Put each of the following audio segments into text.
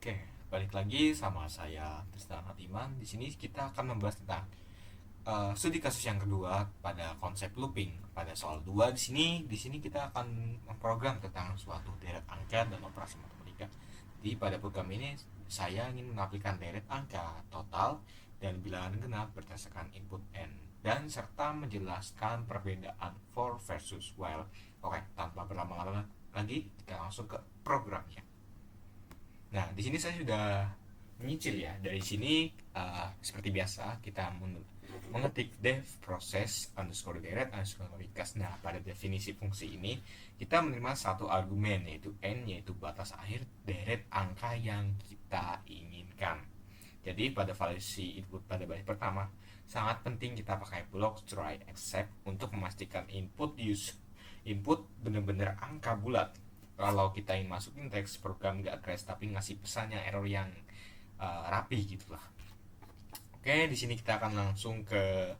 Oke, balik lagi sama saya Tristan Hatiman. Di sini kita akan membahas tentang studi kasus yang kedua pada konsep looping. Pada soal 2 di sini kita akan memprogram tentang suatu deret angka dan operasi matematika. Jadi pada program ini saya ingin mengaplikan deret angka total dan bilangan genap berdasarkan input n dan serta menjelaskan perbedaan for versus while. Oke, tanpa berlama-lama lagi kita langsung ke programnya. Nah, di sini saya sudah menyicil ya. Dari sini seperti biasa kita mengetik def proses underscore deret underscore recast. Nah, pada definisi fungsi ini kita menerima satu argumen yaitu n, yaitu batas akhir deret angka yang kita inginkan. Jadi pada validasi input pada baris pertama sangat penting kita pakai blok try except untuk memastikan input benar-benar angka bulat. Kalau kita ingin masukin teks program nggak crash tapi ngasih pesannya error yang rapi gitulah. Oke, di sini kita akan langsung ke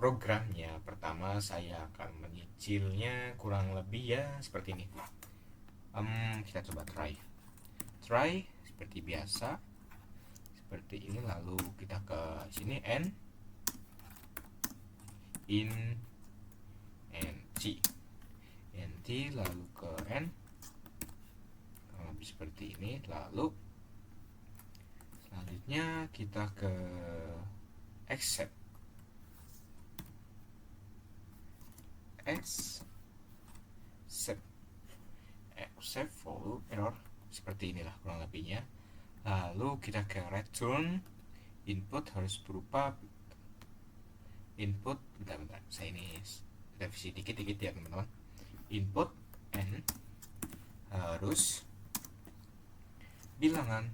programnya. Pertama saya akan menyicilnya kurang lebih ya seperti ini. Kita coba try seperti biasa seperti ini, lalu kita ke sini n in nt lalu ke n lebih seperti ini, lalu selanjutnya kita ke accept follow error seperti inilah kurang lebihnya. Lalu kita ke return input harus berupa input bentar saya ini revisi dikit-dikit ya teman-teman. Input n harus bilangan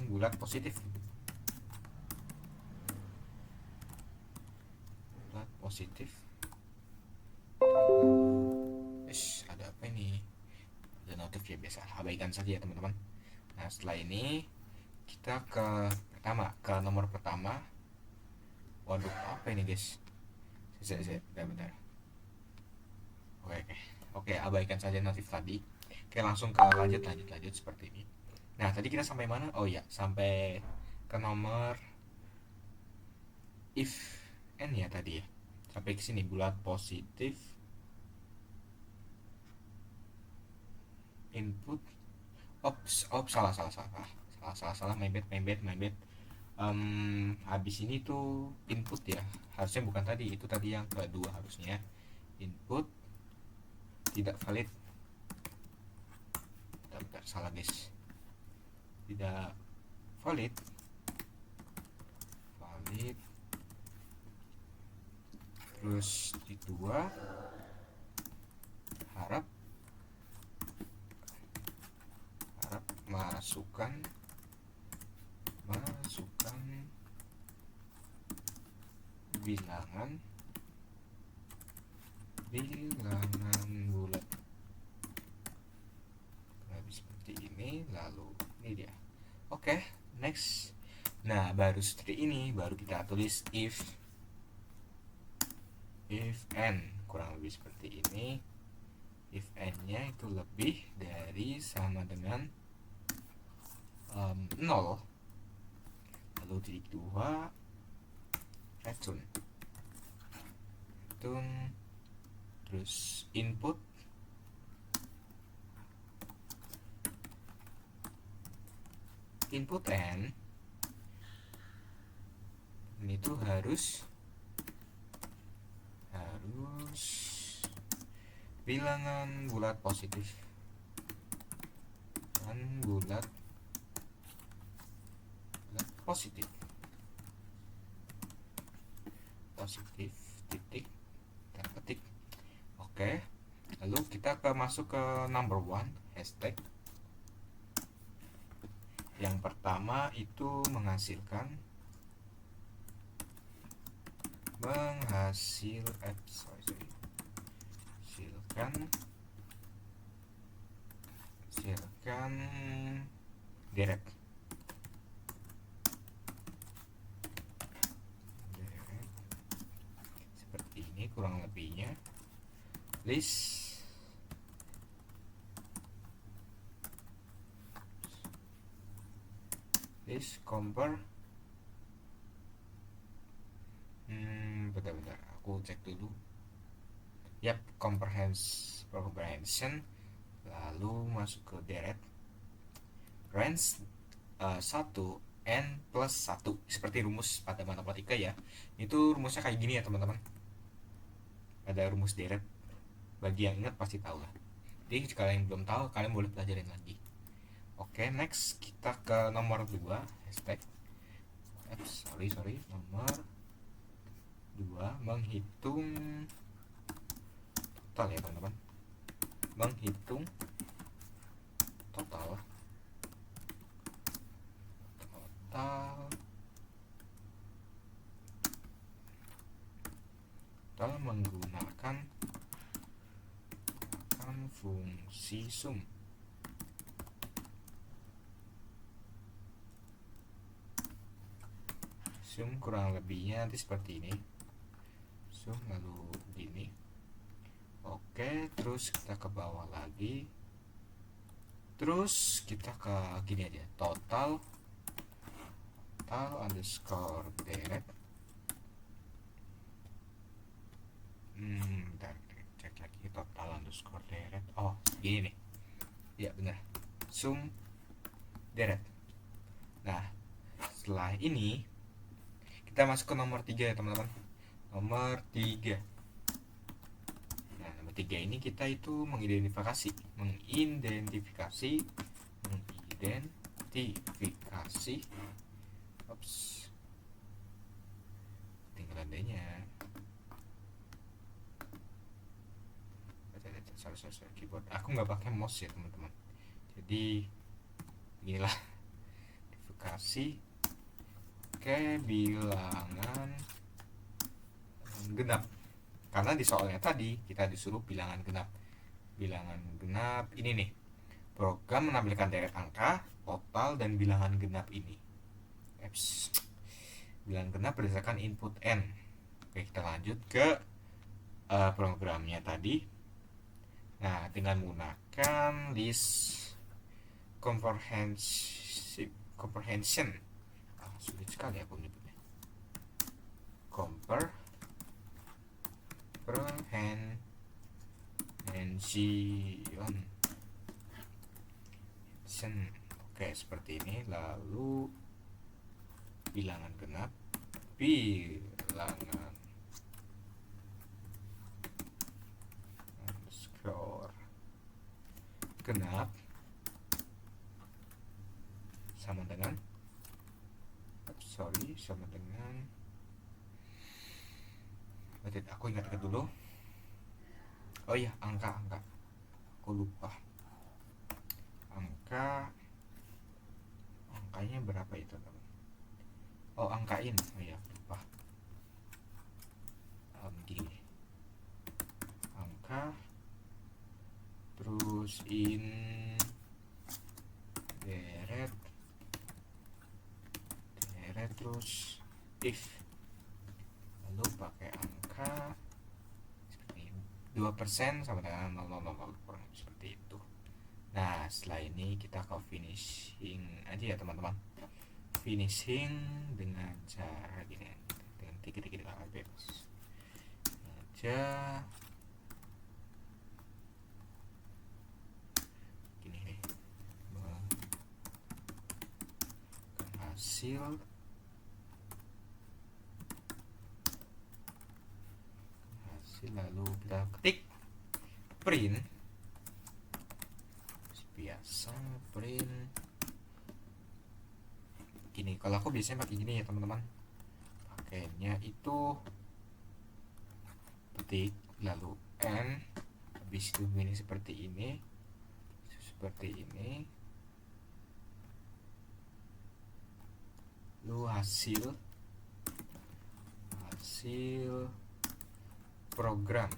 bulat positif. Ada apa ini? Ada notif ya, biasa abaikan saja ya teman-teman. Nah, setelah ini kita ke nomor pertama. Waduh, apa ini guys? Bentar. Oke, abaikan saja notif tadi. Oke, langsung ke lanjut seperti ini. Nah, tadi kita sampai mana? Oh ya, sampai ke nomor if n ya tadi ya. Sampai ke sini bulat positif input. Salah, my bad. Habis ini tuh input ya, harusnya bukan tadi, itu tadi yang kedua harusnya. Input tidak valid. Bentar, salah guys, tidak valid terus di dua harap masukkan bilangan bulat. Lebih seperti ini, lalu ini dia. Oke, next. Nah, baru seperti ini baru kita tulis if n kurang lebih seperti ini. If n nya itu lebih dari sama dengan 0, lalu titik 2 return terus input n itu harus bilangan bulat positif dan bulat positif titik dan ketik. Oke, lalu kita masuk ke number one hashtag. Yang pertama itu menghasilkan deret seperti ini kurang lebihnya. List is compare. Bentar, aku cek dulu. Yap, comprehension. Lalu masuk ke deret. Range 1 n plus 1, seperti rumus pada matematika ya. Itu rumusnya kayak gini ya teman-teman. Ada rumus deret. Bagi yang ingat pasti tahu lah. Jadi kalau yang belum tahu, kalian boleh pelajarin lagi. Oke, next kita ke nomor 2. Hashtag nomor 2, menghitung total ya teman-teman. Menghitung total menggunakan fungsi sum. Sum kurang lebihnya nanti seperti ini. Sum lalu gini. Oke, terus kita ke bawah lagi. Terus kita ke gini aja. Total underscore deret. Bentar, cek lagi total underscore deret. Oh, gini nih. Ya benar. Sum deret. Nah, setelah ini kita masuk ke nomor 3 ya teman-teman. Nomor 3. Nah, nomor 3 ini kita itu mengidentifikasi tinggal adanya. Sorry, keyboard. Aku nggak pakai mouse ya teman-teman. Jadi inilah identifikasi ke bilangan genap. Karena di soalnya tadi kita disuruh bilangan genap ini nih. Program menampilkan deret angka, total, dan bilangan genap ini. Bilangan genap berdasarkan input n. Oke, kita lanjut ke programnya tadi. Nah, dengan menggunakan list comprehension. Sulit sekali aku menyebutnya. Comprehension. Oke, seperti ini. Lalu bilangan genap underscore genap sama dengan aku ingat dulu. Oh iya, angka aku lupa. Angkanya berapa itu teman? Oh, angkain. Oh iya, lupa. Gini. Angka terus in deret terus if, lalu pakai angka seperti 2% sama dengan 0,00 seperti itu. Nah, setelah ini kita ke finishing aja ya teman-teman. Finishing dengan cara gini, dengan titik-titik bebas aja. Gini nih, hasil lalu kita ketik print. Biasa print gini. Kalau aku biasanya pakai gini ya teman-teman. Pakainya itu ketik lalu n, habis itu ini seperti ini, lalu hasil program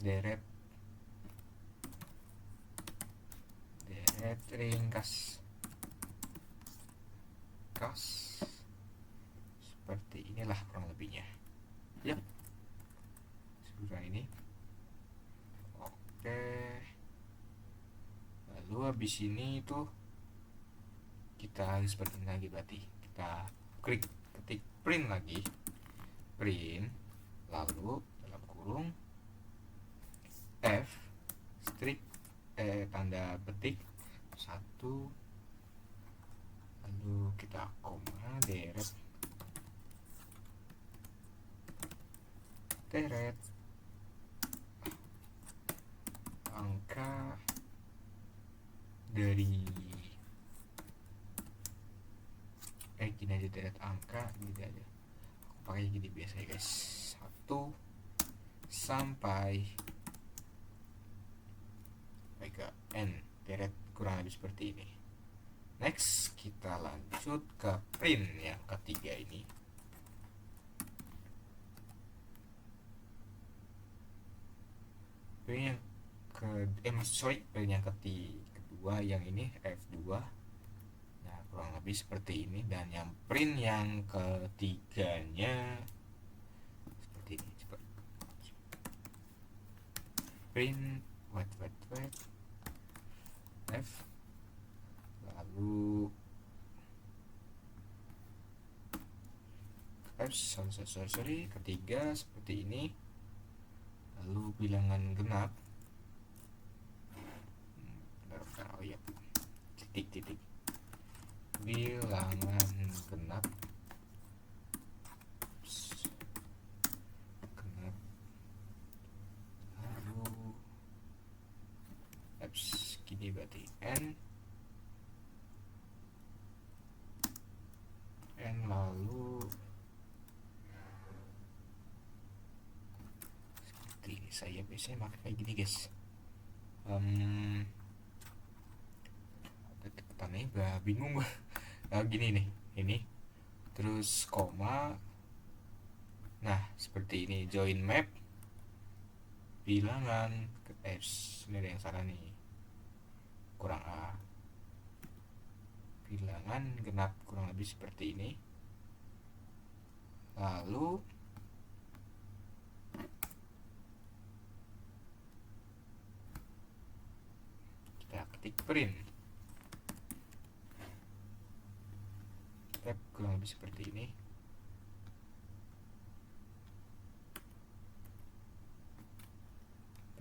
deret ringkas seperti inilah kurang lebihnya. Yap, sudah ini. Oke, habis ini tuh kita seperti ini lagi, berarti kita ketik print lagi, print, lalu dalam kurung F strip tanda petik 1, lalu kita koma deret angka dari gini aja, deret angka gitu aja, aku pakai gini biasa ya guys, 1 sampai ke N, deret kurang lebih seperti ini. Next kita lanjut ke print yang ketiga ini. Print yang print yang kedua yang ini F2. Nah, kurang lebih seperti ini, dan yang print yang ketiganya seperti ini. Print wait F, lalu F sorry ketiga seperti ini, lalu bilangan genap, titik bilangan genap lalu F gini berarti N lalu seperti ini. Saya biasanya pakai kayak gini guys, ketannya udah bingung gue. Gini nih, ini terus koma, nah seperti ini, join map bilangan ke S, ini ada yang salah nih, kurang A, bilangan genap kurang lebih seperti ini, lalu kita ketik print, tab kurang lebih seperti ini,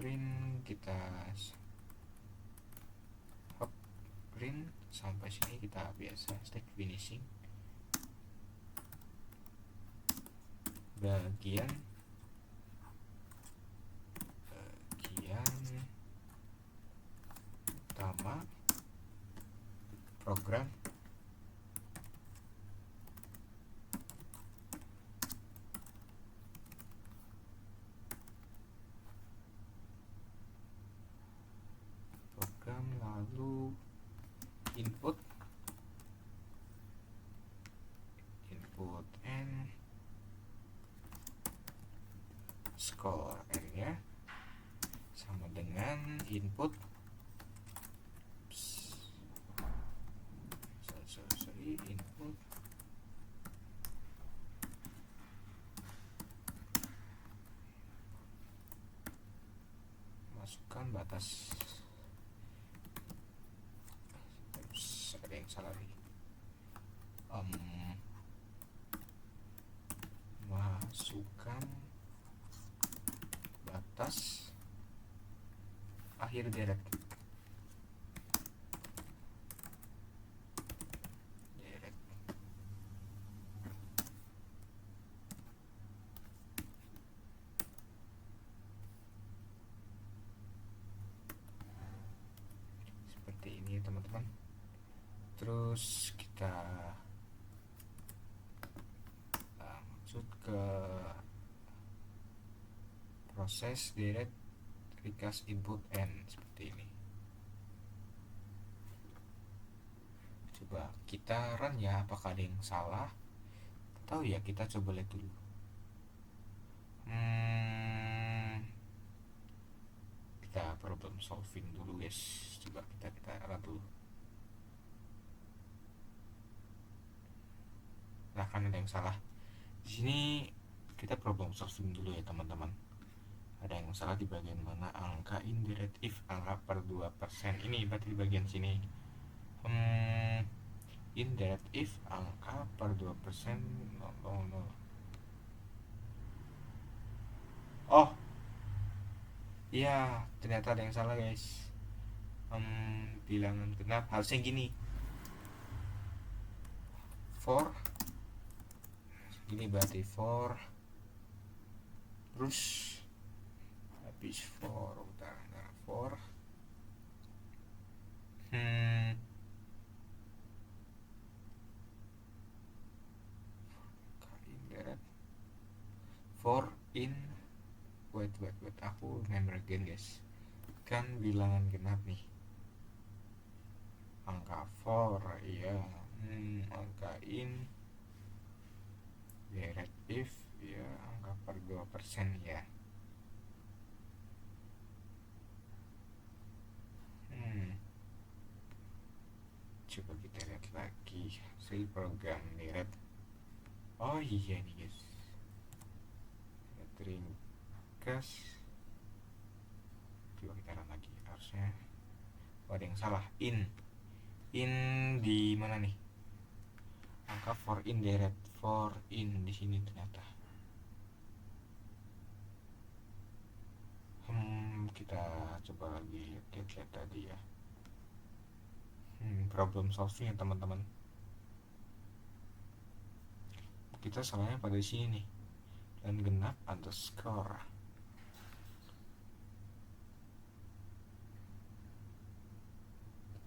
print kita hop print sampai sini, kita biasa stack finishing bagian utama program lalu input N score N nya sama dengan input input masukkan batas, ada yang salah nih, masukkan batas akhir deret seperti ini teman-teman. Terus kita lanjut ke proses deret recast input N seperti ini. Coba kita run ya, apakah ada yang salah atau ya, kita coba lihat dulu. Kita problem solving dulu guys, coba kita run dulu. Nah, kan ada yang salah di sini, kita problem solving dulu ya teman-teman. Ada yang salah di bagian mana? Angka indirect if angka per 2%. Ini berarti di bagian sini. Indirect if angka per 2%. No. Oh iya, ternyata ada yang salah guys. Bilangan genap harusnya gini. For gini berarti for, terus habis for for for in wait aku remember again guys, kan bilangan genap nih, angka for iya, angka in direct if ya, angka per 2% ya. Coba kita lihat lagi si program direct. Oh iya nih guys, ringkas. Coba kita run lagi, harusnya ada yang salah. In di mana nih, angka for in direct, for in di sini ternyata. Kita coba lagi lihat tadi ya. Problem solving ya teman-teman. Kita salahnya pada sini nih, dan genap underscore.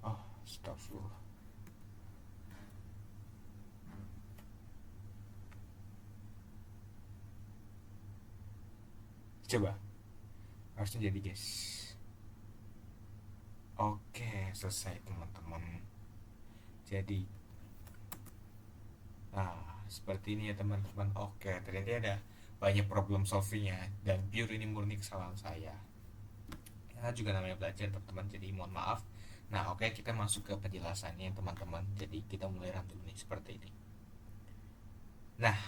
Oh, astagfirullah. Coba, harusnya jadi guys. Oke, selesai teman-teman. Jadi, nah seperti ini ya teman-teman. Oke, ternyata ada banyak problem solvingnya, dan pure ini murni kesalahan saya. Ya juga namanya belajar teman-teman, jadi mohon maaf. Nah oke, kita masuk ke penjelasannya teman-teman. Jadi kita mulai run dulu nih seperti ini. Nah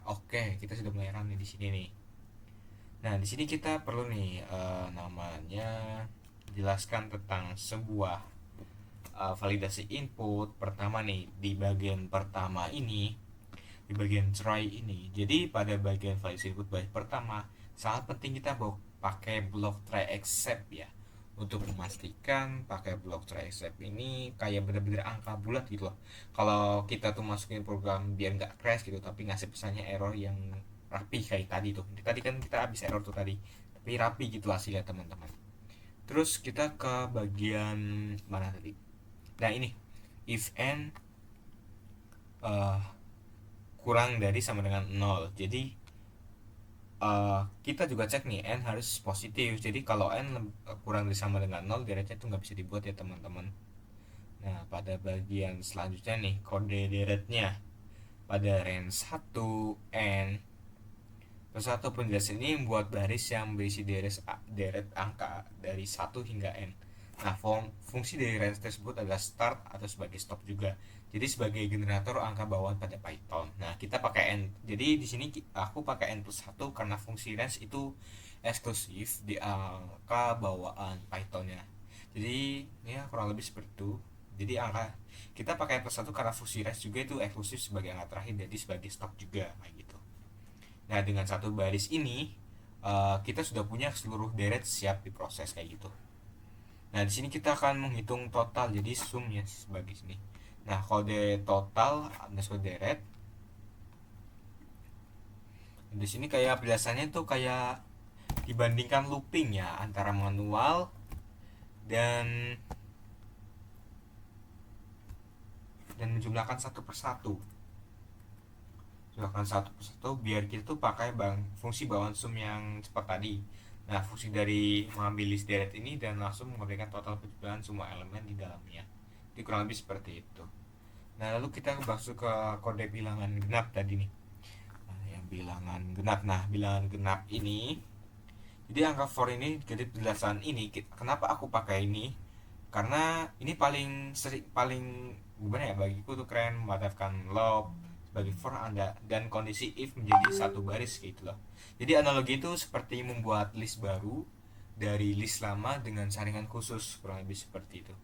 oke, kita sudah mulai run nih di sini nih. Nah di sini kita perlu nih namanya jelaskan tentang sebuah validasi input. Pertama nih di bagian pertama ini, di bagian try ini. Jadi pada bagian validasi input pertama sangat penting kita pakai blok try except ya, untuk memastikan pakai blok try except ini kayak bener-bener angka bulat gitu loh. Kalau kita tuh masukin program biar nggak crash gitu, tapi ngasih pesannya error yang rapi kayak tadi tuh. Tadi kan kita habis error tuh tadi, tapi rapi gitu hasilnya teman-teman. Terus kita ke bagian mana tadi? Nah ini if n kurang dari sama dengan 0. Jadi kita juga cek nih n harus positif. Jadi kalau n kurang dari sama dengan 0, deretnya itu nggak bisa dibuat ya teman-teman. Nah pada bagian selanjutnya nih, kode deretnya pada range 1 n plus 1 penjelasan ini membuat baris yang berisi deret angka dari 1 hingga n. Nah fungsi dari range tersebut adalah start atau sebagai stop juga. Jadi sebagai generator angka bawaan pada Python. Nah kita pakai n. Jadi di sini aku pakai n plus 1 karena fungsi range itu eksklusif di angka bawaan Pythonnya. Jadi ya kurang lebih seperti itu. Jadi angka kita pakai n plus 1 karena fungsi range juga itu eksklusif sebagai angka terakhir, jadi sebagai stop juga kayak gitu. Nah dengan satu baris ini kita sudah punya seluruh deret siap diproses kayak gitu. Nah di sini kita akan menghitung total, jadi sum ya sebagai sini. Nah kode total underscore deret di sini kayak biasanya tuh kayak dibandingkan looping ya antara manual dan menjumlahkan satu persatu. Jumlahkan satu persatu biar kita tuh pakai fungsi bawaan sum yang cepat tadi. Nah fungsi dari mengambil list deret ini dan langsung memberikan total penjumlahan semua elemen di dalamnya. Jadi kurang lebih seperti itu. Nah lalu kita masuk ke kode bilangan genap tadi nih. Nah, yang bilangan genap. Nah bilangan genap ini, jadi angka for ini, jadi penjelasan ini kenapa aku pakai ini, karena ini paling gimana ya, bagiku tuh keren, memanfaatkan loop, sebagai for Anda, dan kondisi if menjadi satu baris gitu loh. Jadi analogi itu seperti membuat list baru dari list lama dengan saringan khusus, kurang lebih seperti itu.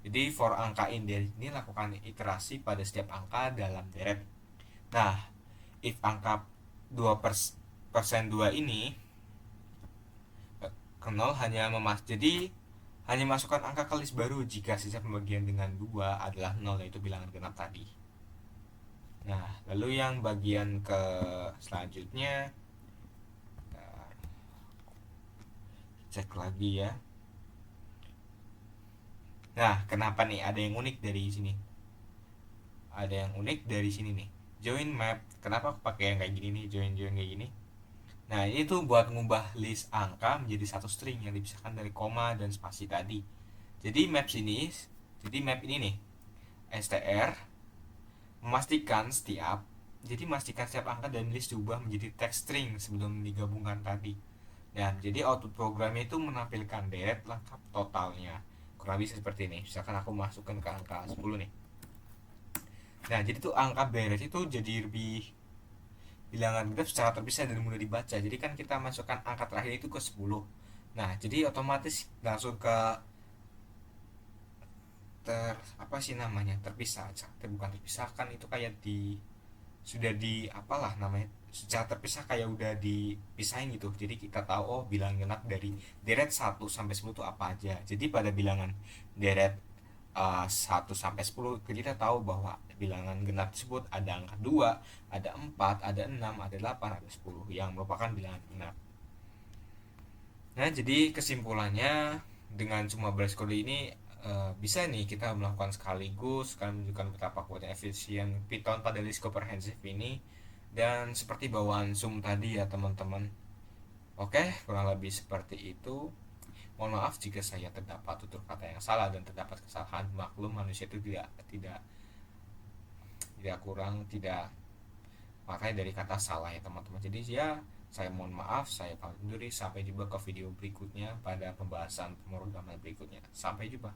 Jadi for angka index ini lakukan iterasi pada setiap angka dalam deret. Nah, if angka 2% 2 ini ke 0 jadi hanya masukkan angka ke list baru jika sisa pembagian dengan 2 adalah 0, yaitu bilangan genap tadi. Nah, lalu yang bagian ke selanjutnya, cek lagi ya. Nah, kenapa nih ada yang unik dari sini? Ada yang unik dari sini nih. Join map. Kenapa aku pakai yang kayak gini nih, join kayak gini? Nah, ini tuh buat ngubah list angka menjadi satu string yang dipisahkan dari koma dan spasi tadi. Jadi map ini nih, str memastikan setiap angka dan list diubah menjadi text string sebelum digabungkan tadi. Dan jadi output programnya itu menampilkan deret lengkap totalnya. Kurang lebih seperti ini. Misalkan aku masukkan ke angka 10 nih. Nah, jadi tuh angka beres itu jadi lebih bilangan genap secara terpisah dan mudah dibaca. Jadi kan kita masukkan angka terakhir itu ke 10. Nah, jadi otomatis langsung ke apa sih namanya? Terpisah. Bukan terpisahkan, itu kayak sudah di apalah namanya? Secara terpisah kayak udah dipisahin gitu. Jadi kita tahu oh bilangan genap dari deret 1 sampai 10 itu apa aja. Jadi pada bilangan deret 1 sampai 10 kita tahu bahwa bilangan genap tersebut ada angka 2, ada 4, ada 6, ada 8, ada 10 yang merupakan bilangan genap. Nah, jadi kesimpulannya dengan cuma baris kode ini bisa nih kita melakukan sekaligus kalian menunjukkan betapa kuatnya efisien Python pada list komprehensif ini, dan seperti bawaan Zoom tadi ya teman-teman. Oke, kurang lebih seperti itu. Mohon maaf jika saya terdapat tutur kata yang salah dan terdapat kesalahan. Maklum manusia itu tidak tidak makanya dari kata salah ya teman-teman. Jadi ya saya mohon maaf, saya pamit undur diri. Sampai jumpa ke video berikutnya pada pembahasan pemrograman berikutnya. Sampai jumpa.